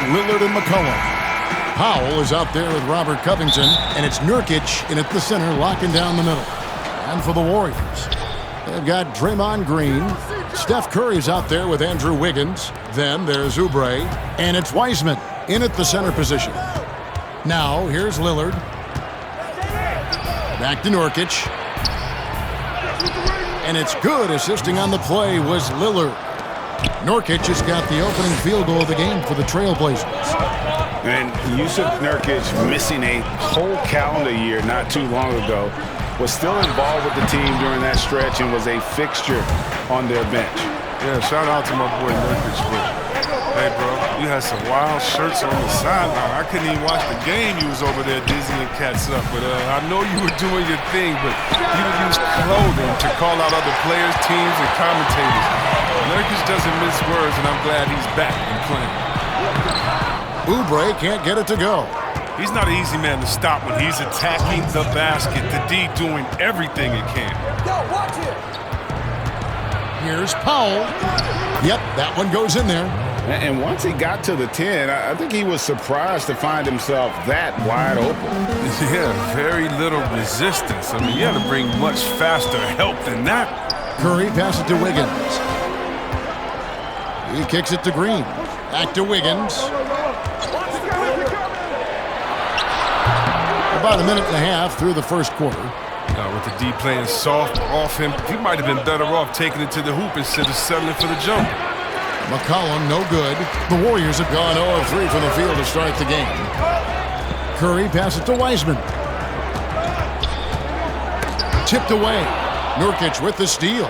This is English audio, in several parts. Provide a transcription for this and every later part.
Lillard and McCollum. Powell is out there with Robert Covington, and it's Nurkic in at the center, locking down the middle. And for the Warriors, they've got Draymond Green. Steph Curry's out there with Andrew Wiggins. Then there's Oubre, and it's Wiseman in at the center position. Now, here's Lillard. Back to Nurkic. And it's good. Assisting on the play was Lillard. Nurkic has got the opening field goal of the game for the Trailblazers. And Yusuf Nurkic, missing a whole calendar year not too long ago, was still involved with the team during that stretch and was a fixture on their bench. Yeah, shout out to my boy Nurkic. Hey, bro, you had some wild shirts on the sideline. I couldn't even watch the game. You was over there dizzying cats up. But I know you were doing your thing, but you would use clothing to call out other players, teams, and commentators. Nurkic doesn't mince words, and I'm glad he's back and playing. Oubre can't get it to go. He's not an easy man to stop when he's attacking the basket. The D doing everything it can. Yo, watch it. Here's Powell. Yep, that one goes in there. And once he got to the 10, I think he was surprised to find himself that wide open. Yeah, very little resistance. I mean, you had to bring much faster help than that. Curry passes it to Wiggins. He kicks it to Green. Back to Wiggins. About a minute and a half through the first quarter. With the D playing soft off him, he might have been better off taking it to the hoop instead of settling for the jump. McCollum, no good. The Warriors have gone 0 of 3 from the field to start the game. Curry passes it to Wiseman. Tipped away. Nurkic with the steal.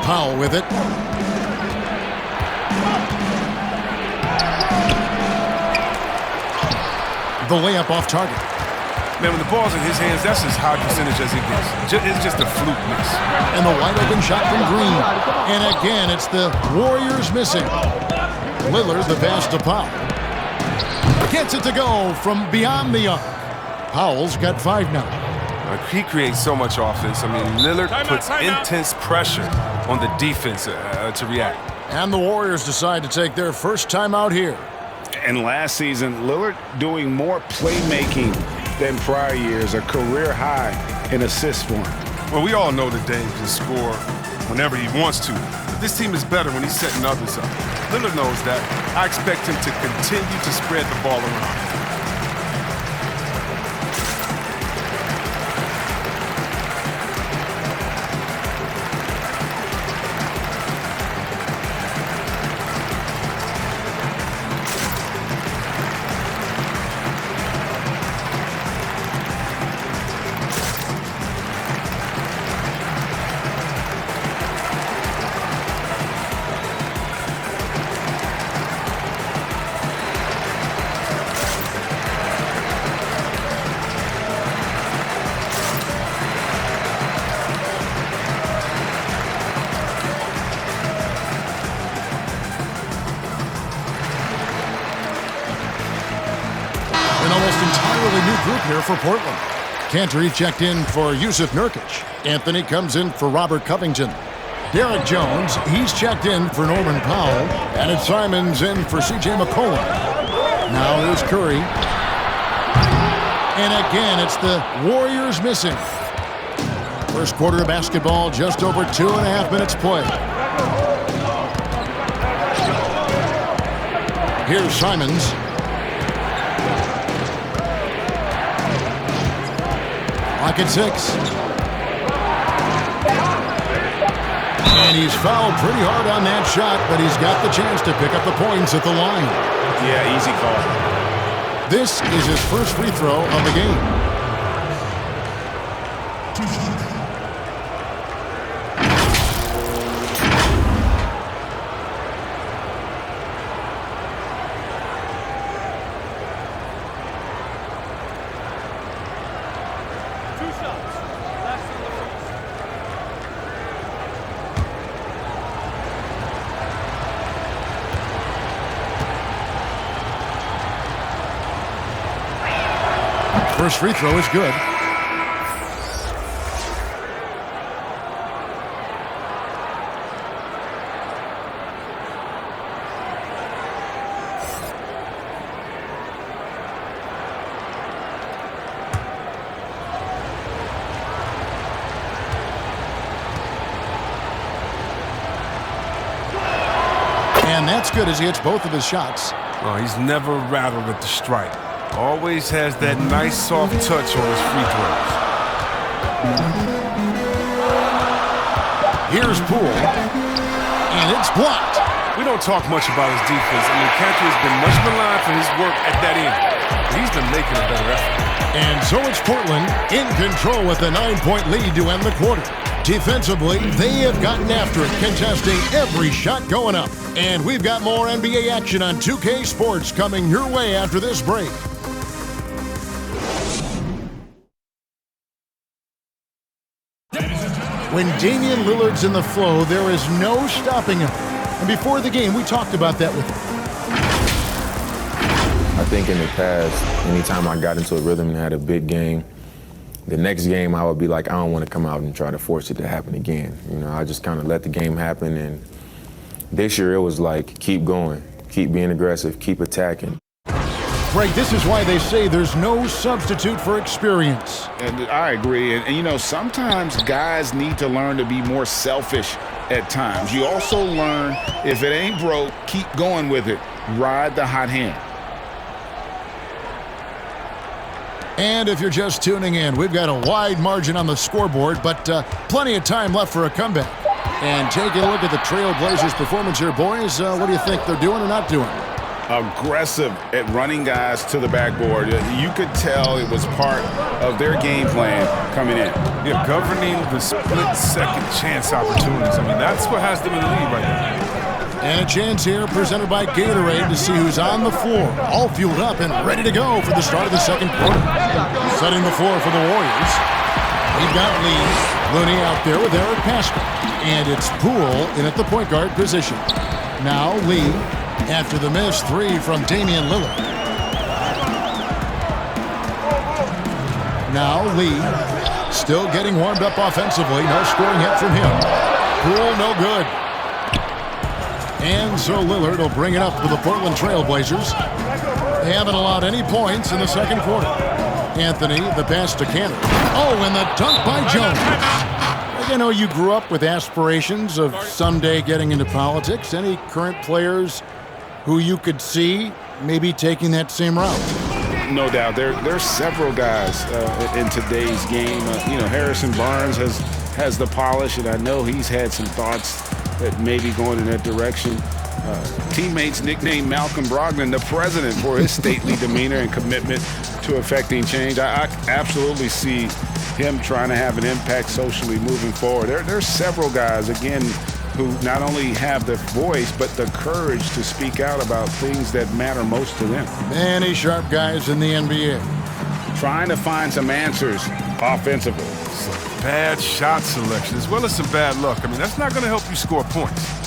Powell with it. The layup off target. Man, when the ball's in his hands, that's as high percentage as it gets. It's just a fluke miss. And the wide open shot from Green. And again, it's the Warriors missing. Lillard, the pass to Powell. Gets it to go from beyond the arc. Powell's got 5 now. He creates so much offense. I mean, Lillard puts intense pressure on the defense to react. And the Warriors decide to take their first time out here. And last season, Lillard doing more playmaking than prior years, a career high in assists for him. Well, we all know that Dame can score whenever he wants to. But this team is better when he's setting others up. Lillard knows that. I expect him to continue to spread the ball around. Here for Portland. Cantor checked in for Yusuf Nurkic. Anthony comes in for Robert Covington. Derek Jones, he's checked in for Norman Powell. And it's Simons in for C.J. McCollum. Now here's Curry. And again, it's the Warriors missing. First quarter of basketball, just over 2.5 minutes play. Here's Simons. Clock at 6. And he's fouled pretty hard on that shot, but he's got the chance to pick up the points at the line. Yeah, easy call. This is his first free throw of the game. First free throw is good. And that's good as he hits both of his shots. Oh, he's never rattled at the stripe. Always has that nice soft touch on his free throws. Here's Poole. And it's blocked. We don't talk much about his defense. I mean, Cantor has been much maligned for his work at that end. He's been making a better effort. And so it's Portland in control with a 9-point lead to end the quarter. Defensively, they have gotten after it, contesting every shot going up. And we've got more NBA action on 2K Sports coming your way after this break. When Damian Lillard's in the flow, there is no stopping him. And before the game, we talked about that with him. I think in the past, anytime I got into a rhythm and had a big game, the next game I would be like, I don't want to come out and try to force it to happen again. You know, I just kind of let the game happen. And this year it was like, keep going, keep being aggressive, keep attacking. Greg, this is why they say there's no substitute for experience. And I agree. And, you know, sometimes guys need to learn to be more selfish at times. You also learn, if it ain't broke, keep going with it. Ride the hot hand. And if you're just tuning in, we've got a wide margin on the scoreboard, but plenty of time left for a comeback. And taking a look at the Trail Blazers' performance here, boys, what do you think they're doing or not doing? Aggressive at running guys to the backboard. You could tell it was part of their game plan coming in. Yeah, governing the split-second chance opportunities. I mean, that's what has them in the lead right now. And a chance here presented by Gatorade to see who's on the floor. All fueled up and ready to go for the start of the second quarter. Setting the floor for the Warriors. We've got Lee. Looney out there with Eric Pascal. And it's Poole in at the point guard position. Now Lee after the missed three from Damian Lillard. Now Lee still getting warmed up offensively. No scoring yet from him. Poole no good. And so Lillard will bring it up for the Portland Trail Blazers. They haven't allowed any points in the second quarter. Anthony, the pass to Cantor. Oh, and the dunk by Jones. You know, you grew up with aspirations of someday getting into politics. Any current players who you could see maybe taking that same route? No doubt. There's several guys in today's game. You know, Harrison Barnes has the polish, and I know he's had some thoughts that maybe going in that direction. Teammates nicknamed Malcolm Brogdon the president for his stately demeanor and commitment to affecting change. I absolutely see him trying to have an impact socially moving forward. There's several guys, again, who not only have the voice, but the courage to speak out about things that matter most to them. Many sharp guys in the NBA. Trying to find some answers offensively. Some bad shot selection, as well as some bad luck. I mean, that's not going to help you score points.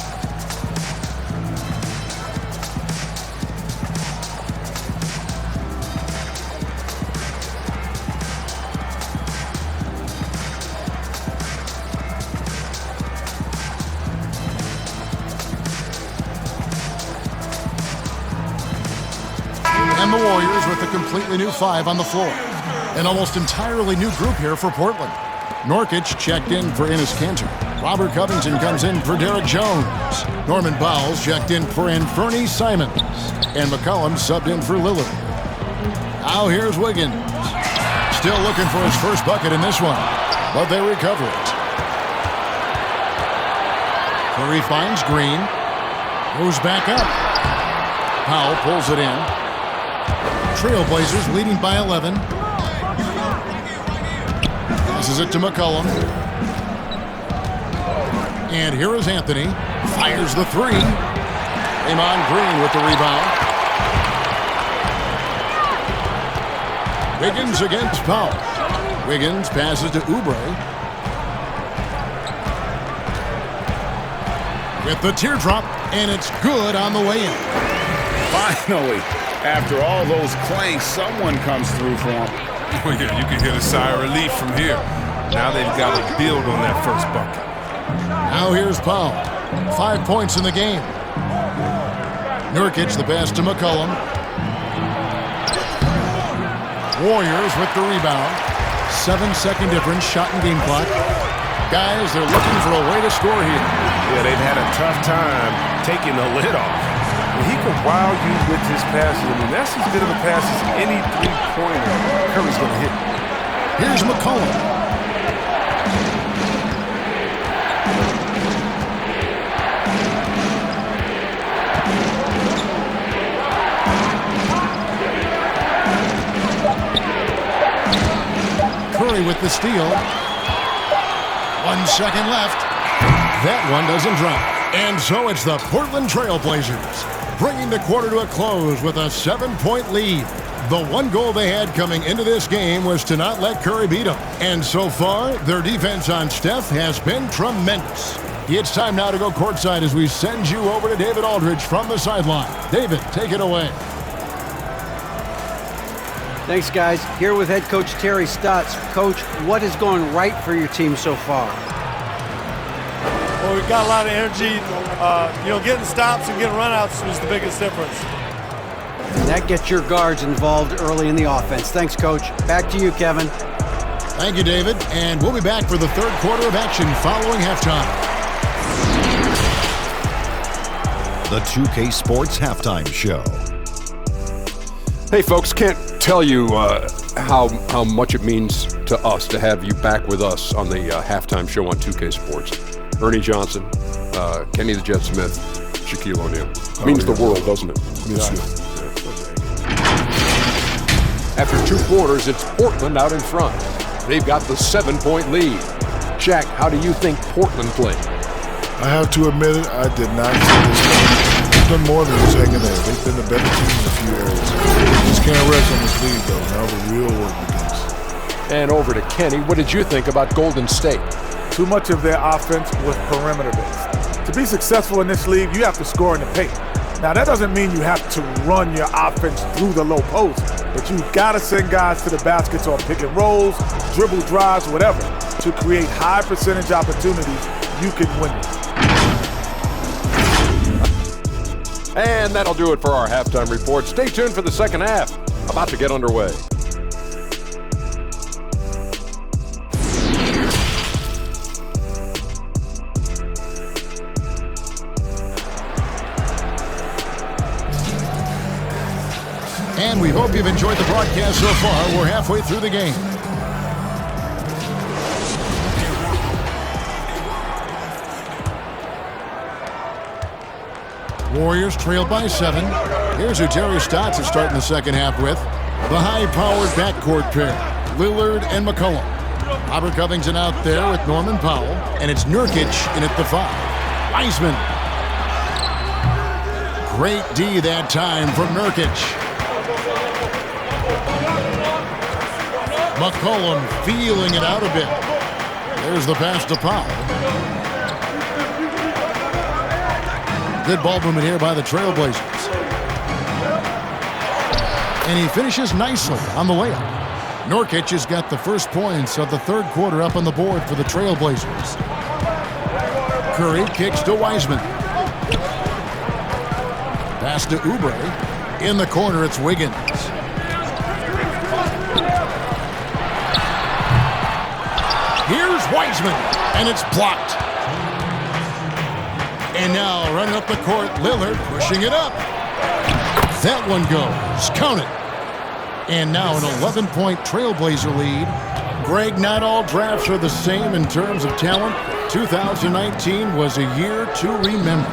And the Warriors with a completely new five on the floor. An almost entirely new group here for Portland. Nurkic checked in for Enes Kanter. Robert Covington comes in for Derek Jones. Norman Bowles checked in for Anfernee Simons. And McCollum subbed in for Lillard. Now here's Wiggins. Still looking for his first bucket in this one, but they recover it. Curry finds Green. Goes back up. Powell pulls it in. Trailblazers leading by 11. Passes it to McCollum. And here is Anthony. Fires the three. Draymond Green with the rebound. Wiggins against Powell. Wiggins passes to Oubre. With the teardrop, and it's good on the way in. Finally, after all those clanks, someone comes through for him. Well, yeah, you can hear the sigh of relief from here. Now they've got to build on that first bucket. Now here's Powell. 5 points in the game. Nurkic the pass to McCollum. Warriors with the rebound. 7-second difference, shot and game clock. Guys, they're looking for a way to score here. Yeah, they've had a tough time taking the lid off. And he can wow you with his passes. I mean, that's as good of a pass as any three-pointer Curry's going to hit. Here's McCollum. Curry with the steal. 1 second left. That one doesn't drop. And so it's the Portland Trail Blazers bringing the quarter to a close with a 7-point lead. The one goal they had coming into this game was to not let Curry beat them. And so far, their defense on Steph has been tremendous. It's time now to go courtside as we send you over to David Aldridge from the sideline. David, take it away. Thanks, guys. Here with head coach Terry Stotts. Coach, what is going right for your team so far? Well, we've got a lot of energy. Getting stops and getting runouts was the biggest difference. And that gets your guards involved early in the offense. Thanks, Coach. Back to you, Kevin. Thank you, David. And we'll be back for the third quarter of action following halftime. The 2K Sports Halftime Show. Hey, folks, can't tell you how much it means to us to have you back with us on the halftime show on 2K Sports. Ernie Johnson, Kenny the Jet Smith, Shaquille O'Neal. Means the world, doesn't it? After 2 quarters, it's Portland out in front. They've got the 7-point lead. Shaq, how do you think Portland played? I have to admit it, I did not see this game. They've done more than just hanging there. They've been the better team in a few areas. Just can't rest on this lead, though. Now the real work begins. And over to Kenny. What did you think about Golden State? Too much of their offense was perimeter-based. To be successful in this league, you have to score in the paint. Now, that doesn't mean you have to run your offense through the low post, but you've got to send guys to the baskets on pick and rolls, dribble drives, whatever, to create high percentage opportunities you can win with. And that'll do it for our halftime report. Stay tuned for the second half. About to get underway. And we hope you've enjoyed the broadcast so far. We're halfway through the game. Warriors trailed by 7. Here's who Terry Stotts is starting the second half with. The high-powered backcourt pair, Lillard and McCollum. Robert Covington out there with Norman Powell. And it's Nurkic in at the 5. Wiseman. Great D that time from Nurkic. McCollum feeling it out a bit. There's the pass to Powell. Good ball movement here by the Trailblazers. And he finishes nicely on the layup. Nurkic has got the first points of the third quarter up on the board for the Trailblazers. Curry kicks to Wiseman. Pass to Oubre. In the corner, it's Wiggins. Here's Wiseman, and it's blocked. And now running up the court, Lillard pushing it up. That one goes. Count it. And now an 11-point Trailblazer lead. Greg, not all drafts are the same in terms of talent. 2019 was a year to remember.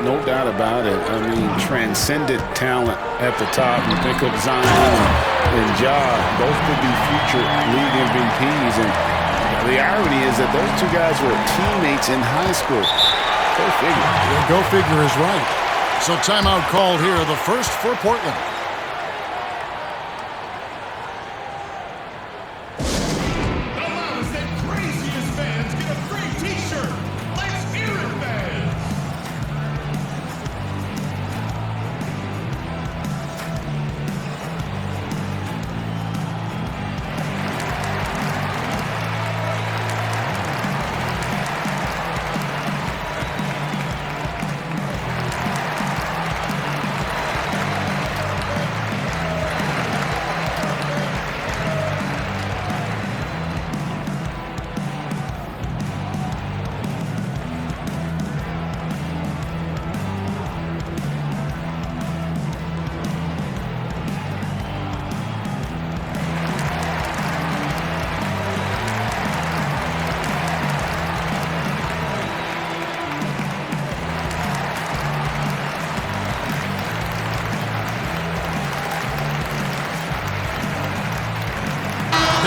No doubt about it. I mean, transcendent talent at the top. You think of Zion and Ja, both could be future league MVPs. And the irony is that those two guys were teammates in high school. Go figure. Yeah, go figure is right. So timeout called here, the first for Portland.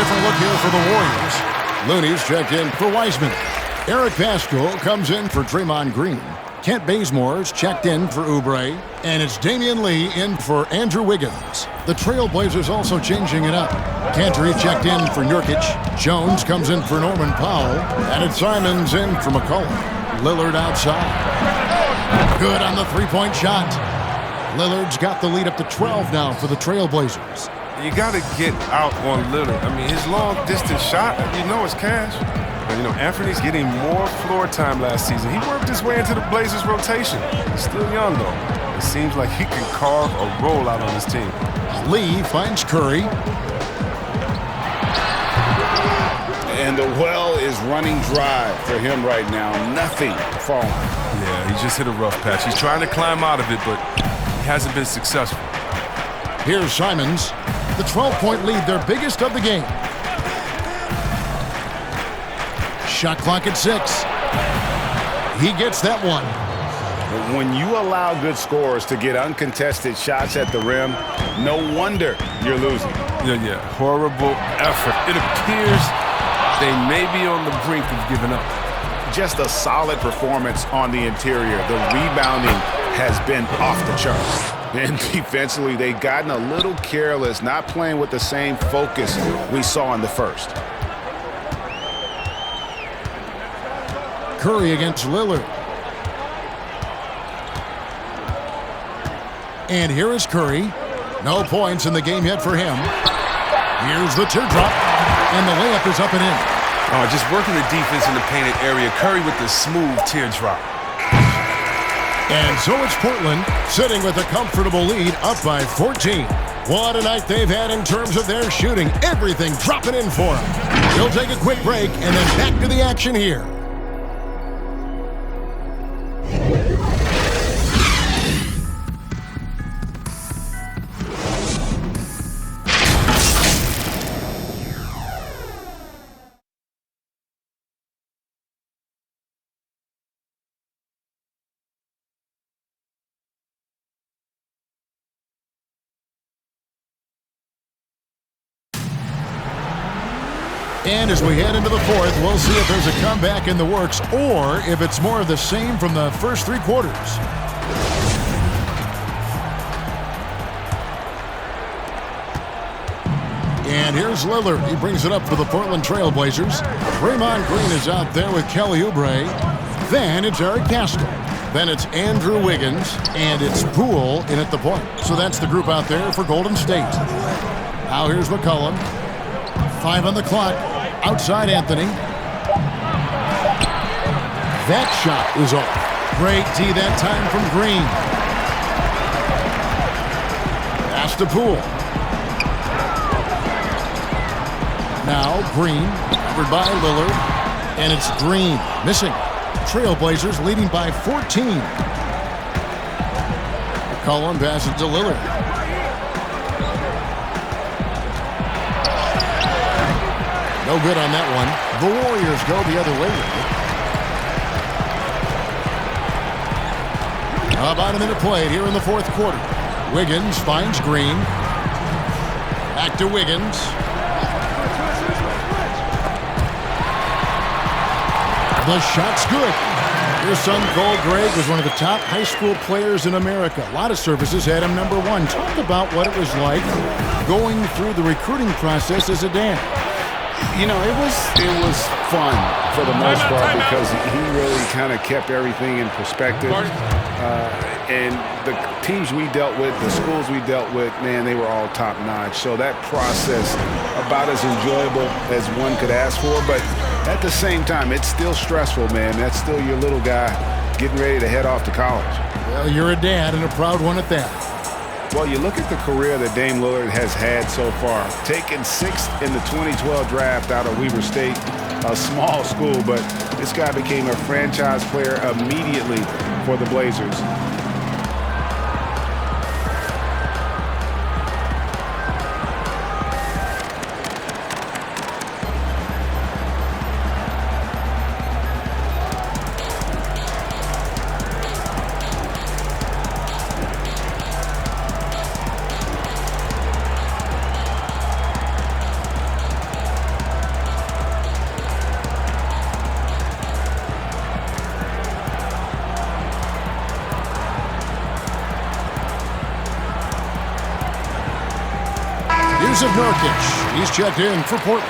different look here for the Warriors. Looney's checked in for Wiseman. Eric Paschal comes in for Draymond Green. Kent Bazemore's checked in for Oubre. And it's Damian Lee in for Andrew Wiggins. The Trailblazers also changing it up. Cantor checked in for Nurkic. Jones comes in for Norman Powell. And it's Simons in for McCollum. Lillard outside. Good on the three-point shot. Lillard's got the lead up to 12 now for the Trailblazers. You got to get out on Lillard. I mean, his long-distance shot, it's cash. But, Anthony's getting more floor time last season. He worked his way into the Blazers' rotation. He's still young, though. It seems like he can carve a rollout on his team. Lee finds Curry. And the well is running dry for him right now. Nothing falling. Yeah, he just hit a rough patch. He's trying to climb out of it, but he hasn't been successful. Here's Simons. The 12-point lead, their biggest of the game. Shot clock at 6. He gets that one. When you allow good scorers to get uncontested shots at the rim, no wonder you're losing. Yeah. Horrible effort. It appears they may be on the brink of giving up. Just a solid performance on the interior. The rebounding has been off the charts. And defensively, they've gotten a little careless, not playing with the same focus we saw in the first. Curry against Lillard. And here is Curry. No points in the game yet for him. Here's the teardrop. And the layup is up and in. Just working the defense in the painted area. Curry with the smooth teardrop. And so it's Portland sitting with a comfortable lead up by 14. What a night they've had in terms of their shooting. Everything dropping in for them. We'll take a quick break and then back to the action here. And as we head into the fourth, we'll see if there's a comeback in the works or if it's more of the same from the first three quarters. And here's Lillard. He brings it up for the Portland Trailblazers. Draymond Green is out there with Kelly Oubre. Then it's Eric Paschal. Then it's Andrew Wiggins. And it's Poole in at the point. So that's the group out there for Golden State. Now here's McCollum. 5 on the clock. Outside Anthony. That shot is off. Great D that time from Green. Pass to Poole. Now Green, covered by Lillard. And it's Green, missing. Trailblazers leading by 14. McCollum passes to Lillard. No good on that one. The Warriors go the other way. About a minute played here in the fourth quarter. Wiggins finds Green. Back to Wiggins. The shot's good. His son, Cole Gregg, was one of the top high school players in America. A lot of services had him number 1. Talk about what it was like going through the recruiting process as a dad. You know, it was fun for the most part because he really kind of kept everything in perspective. And the teams we dealt with, the schools we dealt with, man, they were all top-notch. So that process, about as enjoyable as one could ask for. But at the same time, it's still stressful, man. That's still your little guy getting ready to head off to college. Well, you're a dad and a proud one at that. Well, you look at the career that Dame Lillard has had so far. Taken 6th in the 2012 draft out of Weber State, a small school, but this guy became a franchise player immediately for the Blazers. Yusuf Nurkic. He's checked in for Portland.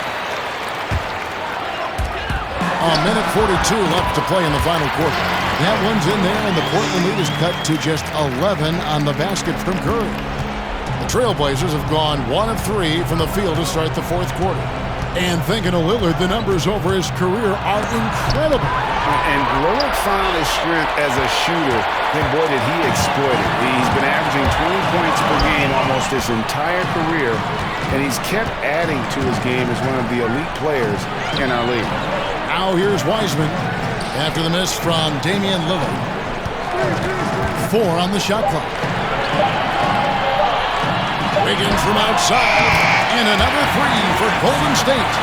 A minute 42 left to play in the final quarter. That one's in there, and the Portland lead is cut to just 11 on the basket from Curry. The Trailblazers have gone 1 of 3 from the field to start the fourth quarter. And thinking of Lillard, the numbers over his career are incredible. And Lillard found his strength as a shooter, and boy, did he exploit it. He's been averaging 20 points per game almost his entire career, and he's kept adding to his game as one of the elite players in our league. Now here's Wiseman after the miss from Damian Lillard. 4 on the shot clock. Wiggins from outside, and another 3 for Golden State.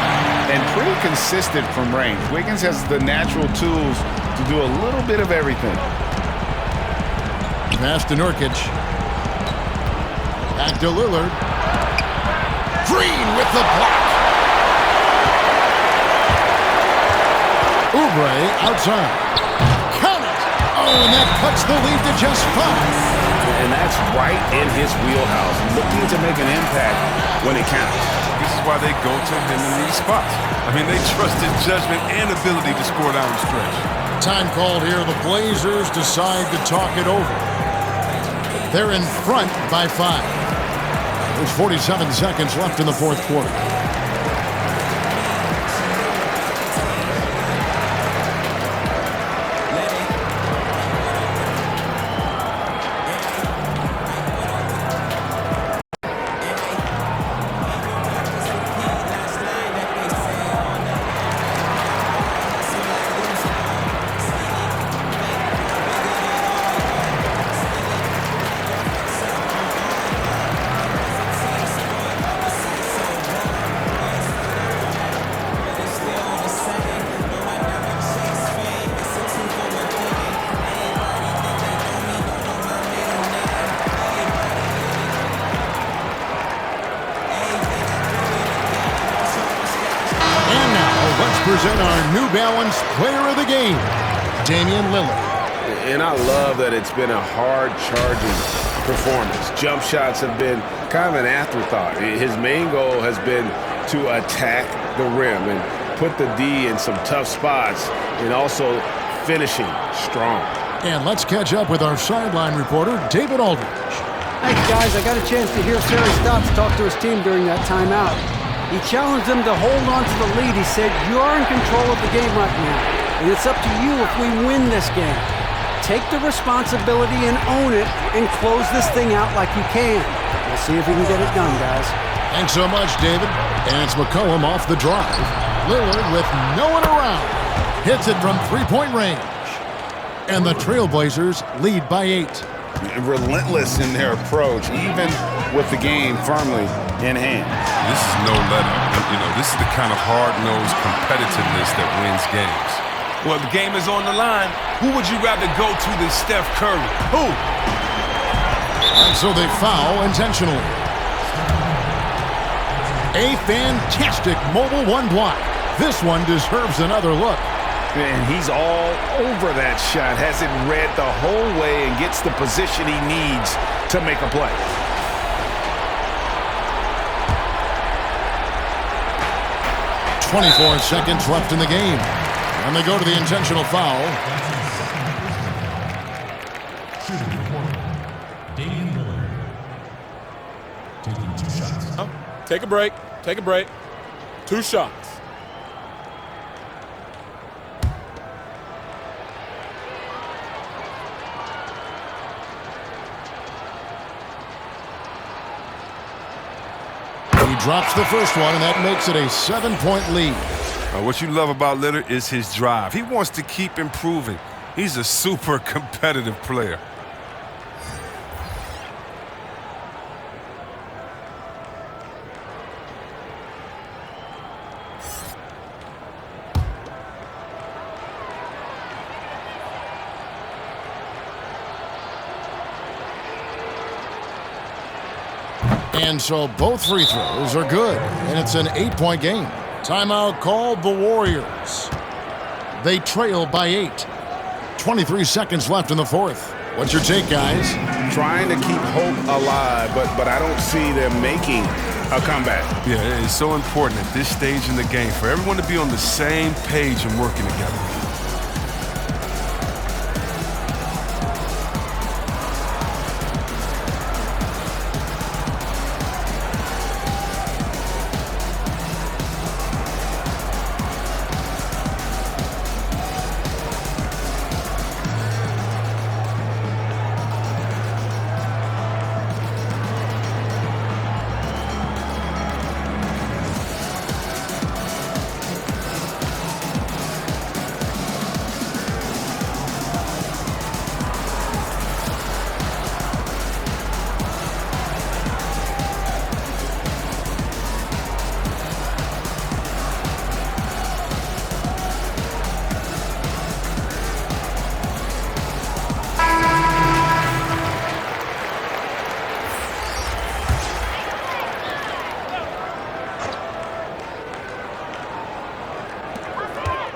And pretty consistent from range. Wiggins has the natural tools to do a little bit of everything. Pass to Nurkic. Back to Lillard. Green with the block. Oubre outside. Count it! Oh, and that cuts the lead to just 5. And that's right in his wheelhouse, looking to make an impact when it counts. This is why they go to him in these spots. I mean, they trust his judgment and ability to score down the stretch. Time called here. The Blazers decide to talk it over. They're in front by 5. There's 47 seconds left in the fourth quarter. Present our New Balance Player of the Game, Damian Lillard. And I love that it's been a hard-charging performance. Jump shots have been kind of an afterthought. His main goal has been to attack the rim and put the D in some tough spots and also finishing strong. And let's catch up with our sideline reporter, David Aldridge. Thanks, guys. I got a chance to hear Terry Stotts talk to his team during that timeout. He challenged them to hold on to the lead. He said, "You are in control of the game right now, and it's up to you if we win this game. Take the responsibility and own it and close this thing out like you can." We'll see if we can get it done, guys. Thanks so much, David. And it's McCollum off the drive. Lillard with no one around. Hits it from three-point range. And the Trailblazers lead by 8. Relentless in their approach, even with the game firmly in hand. This is no let-up. You know, this is the kind of hard-nosed competitiveness that wins games. Well, the game is on the line. Who would you rather go to than Steph Curry? Who? And so they foul intentionally. A fantastic mobile one block. This one deserves another look. And he's all over that shot, has it read the whole way and gets the position he needs to make a play. .24 seconds left in the game. And they go to the intentional foul. Take a break. Take a break. 2 shots. He drops the first one, and that makes it a 7-point lead. What you love about Lillard is his drive. He wants to keep improving. He's a super competitive player. And so both free throws are good, and it's an 8-point game. Timeout called the Warriors. They trail by 8. 23 seconds left in the fourth. What's your take, guys? Trying to keep hope alive, but I don't see them making a comeback. Yeah, it's so important at this stage in the game for everyone to be on the same page and working together.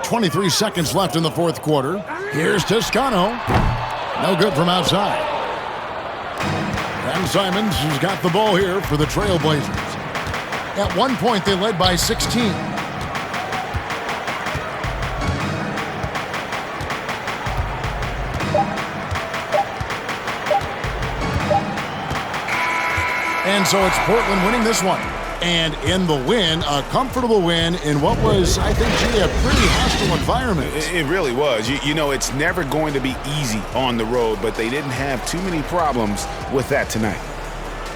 .23 seconds left in the fourth quarter. Here's Toscano. No good from outside. And Simons has got the ball here for the Trailblazers. At one point, they led by 16. And so it's Portland winning this one. And in the win, a comfortable win in what was, I think, G, a pretty hostile environment. It really was. You know, it's never going to be easy on the road, but they didn't have too many problems with that tonight.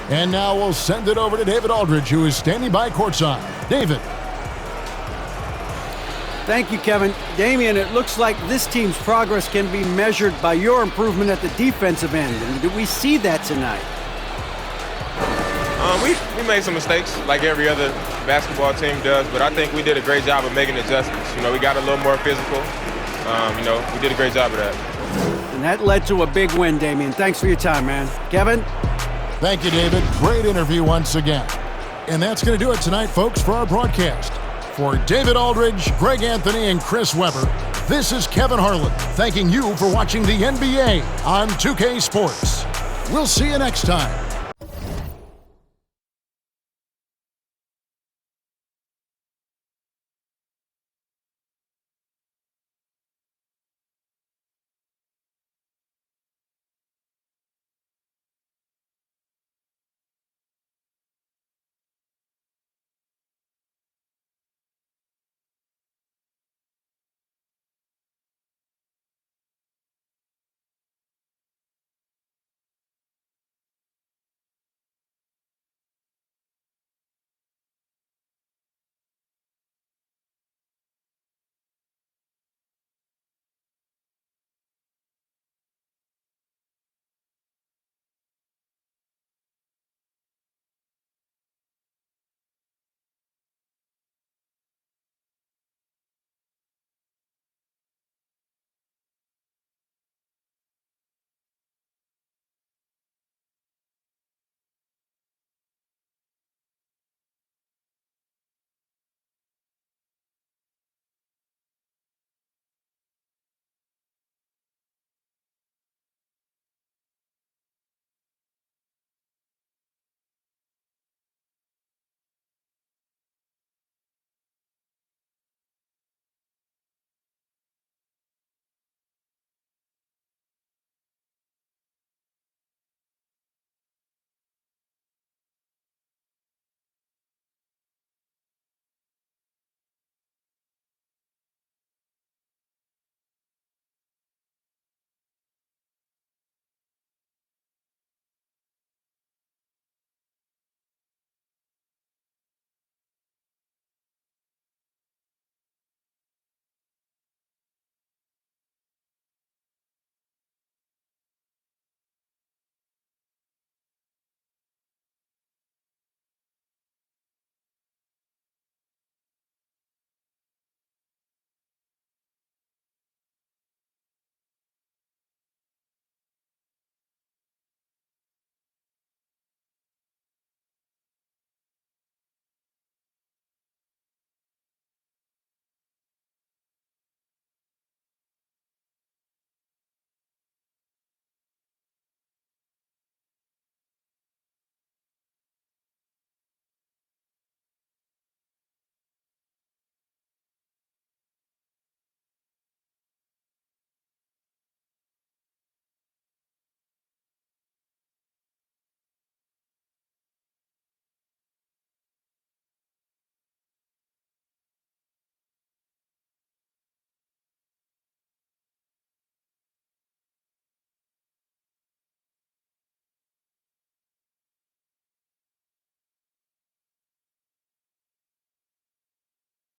And now we'll send it over to David Aldridge, who is standing by courtside. David. Thank you, Kevin. Damian, it looks like this team's progress can be measured by your improvement at the defensive end. And did we see that tonight? We made some mistakes like every other basketball team does, but I think we did a great job of making adjustments. You know, we got a little more physical. You know, we did a great job of that. And that led to a big win, Damian. Thanks for your time, man. Kevin? Thank you, David. Great interview once again. And that's going to do it tonight, folks, for our broadcast. For David Aldridge, Greg Anthony, and Chris Webber, this is Kevin Harlan thanking you for watching the NBA on 2K Sports. We'll see you next time.